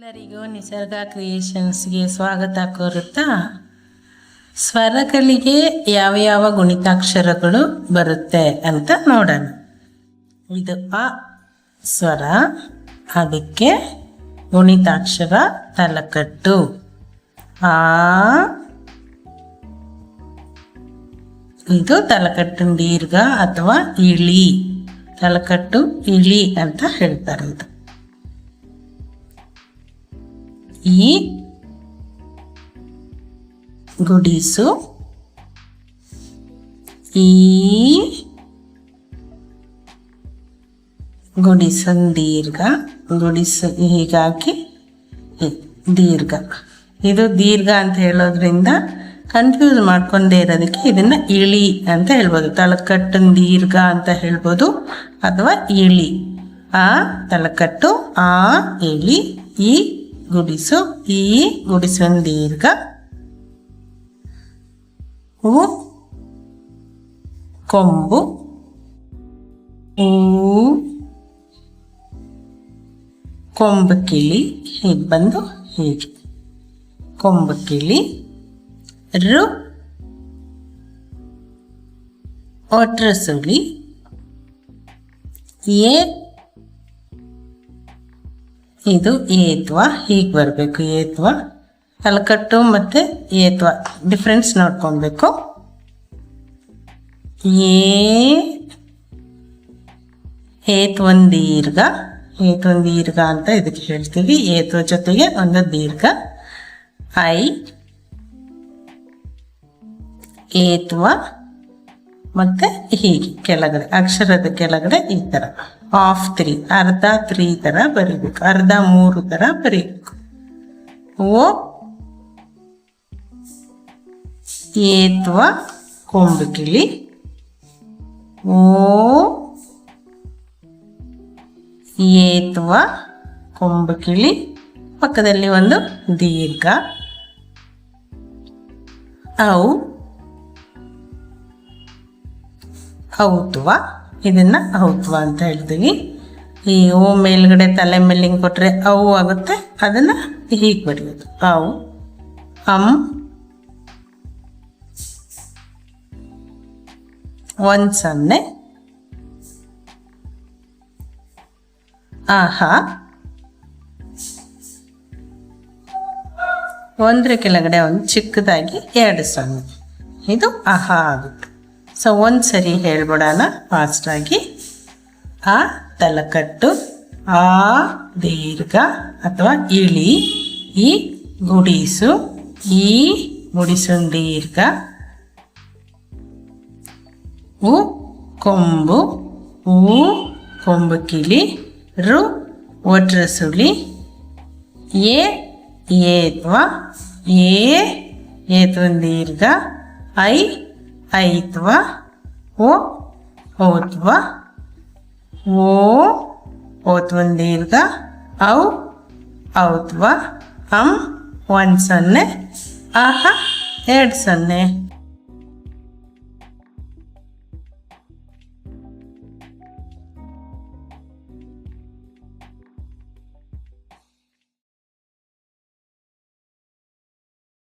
ಎಲ್ಲರಿಗೂ ನಿಸರ್ಗ ಕ್ರಿಯೇಷನ್ಸ್ಗೆ ಸ್ವಾಗತ ಕೋರುತ್ತಾ, ಸ್ವರಗಳಿಗೆ ಯಾವ ಯಾವ ಗುಣಿತಾಕ್ಷರಗಳು ಬರುತ್ತೆ ಅಂತ ನೋಡೋಣ. ಇದು ಅ ಸ್ವರ, ಅದಕ್ಕೆ ಗುಣಿತಾಕ್ಷರ ತಲಕಟ್ಟು. ಆ, ಇದು ತಲಕಟ್ಟು ದೀರ್ಘ ಅಥವಾ ಇಳಿ, ತಲಕಟ್ಟು ಇಳಿ ಅಂತ ಹೇಳ್ತಾರೆ. ಇದು ಈ ಗುಡಿಸು, ಈ ಗುಡಿಸು ದೀರ್ಘ, ಗುಡಿಸು ಹೀಗಾಗಿ ದೀರ್ಘ. ಇದು ದೀರ್ಘ ಅಂತ ಹೇಳೋದ್ರಿಂದ ಕನ್ಫ್ಯೂಸ್ ಮಾಡ್ಕೊಂಡೇ ಇರೋದಕ್ಕೆ ಇದನ್ನ ಇಳಿ ಅಂತ ಹೇಳ್ಬೋದು. ತಲಕಟ್ಟು ದೀರ್ಘ ಅಂತ ಹೇಳ್ಬೋದು ಅಥವಾ ಇಳಿ. ಆ ತಲಕಟ್ಟು, ಆ ಇಳಿ, ಈ ಗುಡಿಸು, ಈ ಗುಡಿಸು ದೀರ್ಘ, ಉ ಕೊಂಬು, ಊ ಕೊಂಬು ಕಿಳಿ, ಹೀಗೆ ಬಂದು ಹೀಗೆ ಕೊಂಬು ಕಿಳಿ, ರು ಒಟ್ರ ಸುಳಿ, ಎ ಇದು ಏತ್ವ, ಹೀಗೆ ಬರಬೇಕು. ಏತ್ವ, ತಲಕಟ್ಟು ಮತ್ತು ಏತ್ವ ಡಿಫ್ರೆನ್ಸ್ ನೋಡ್ಕೊಬೇಕು. ಏತ್ವೊಂದು ದೀರ್ಘ, ಏತ್ವೊಂದು ದೀರ್ಘ ಅಂತ ಇದಕ್ಕೆ ಹೇಳ್ತೀವಿ. ಏತ್ವ ಜೊತೆಗೆ ಒಂದು ದೀರ್ಘ. ಐ ಏತ್ವ ಮತ್ತು ಹೀಗೆ ಕೆಳಗಡೆ ಅಕ್ಷರದ ಕೆಳಗಡೆ ಈ ಥರ ಹಾಫ್ 3, ಅರ್ಧ 3 ಥರ ಬರೀಬೇಕು, ಅರ್ಧ 3 ಥರ ಬರೀಬೇಕು. ಓ ಏತ್ವ ಕೊಂಬು ಕಿಳಿ, ಓ ಏತ್ವ ಕೊಂಬು ಕಿಳಿ, ಪಕ್ಕದಲ್ಲಿ ಒಂದು ದೀರ್ಘ. ಔ ಔತ್ವ, ಇದನ್ನ ಔತ್ವ ಅಂತ ಹೇಳ್ತೀವಿ. ಈ ಓ ಮೇಲ್ಗಡೆ ತಲೆ ಮೇಲೆ ಹಿಂಗೆ ಕೊಟ್ಟರೆ ಔ ಆಗುತ್ತೆ, ಅದನ್ನ ಹೀಗೆ ಬರೆಯೋದು. ಔ, ಒಂದು ಸೊನ್ನೆ, ಆಹಾ, ಒಂದ್ರ ಕೆಳಗಡೆ ಒಂದು ಚಿಕ್ಕದಾಗಿ 2 ಸೊನ್ನೆ, ಇದು ಆಹಾ ಆಗುತ್ತೆ. ಸೊ ಒಂದು ಸರಿ ಹೇಳ್ಬಿಡೋಣ ಫಾಸ್ಟಾಗಿ. ಆ ತಲಕಟ್ಟು, ಆ ದೀರ್ಘ ಅಥವಾ ಇಳಿ, ಈ ಗುಡಿಸು, ಈ ಗುಡಿಸು ದೀರ್ಘ, ಉ ಕೊಂಬು, ಊ ಕೊಂಬು ಕಿಳಿ, ರು ಒಟ್ರ ಸುಳಿ, ಎ ಏತ್ವ, ಏತ್ವ ದೀರ್ಘ, ಐ ಐತ್ವ, ಓ ಔತ್ವ, ಓ ಓತ್ವ ದೀರ್ಘ, ಔ ಔತ್ವ, ಒಂದು ಸೊನ್ನೆ, ಆಹಾ 2 ಸೊನ್ನೆ.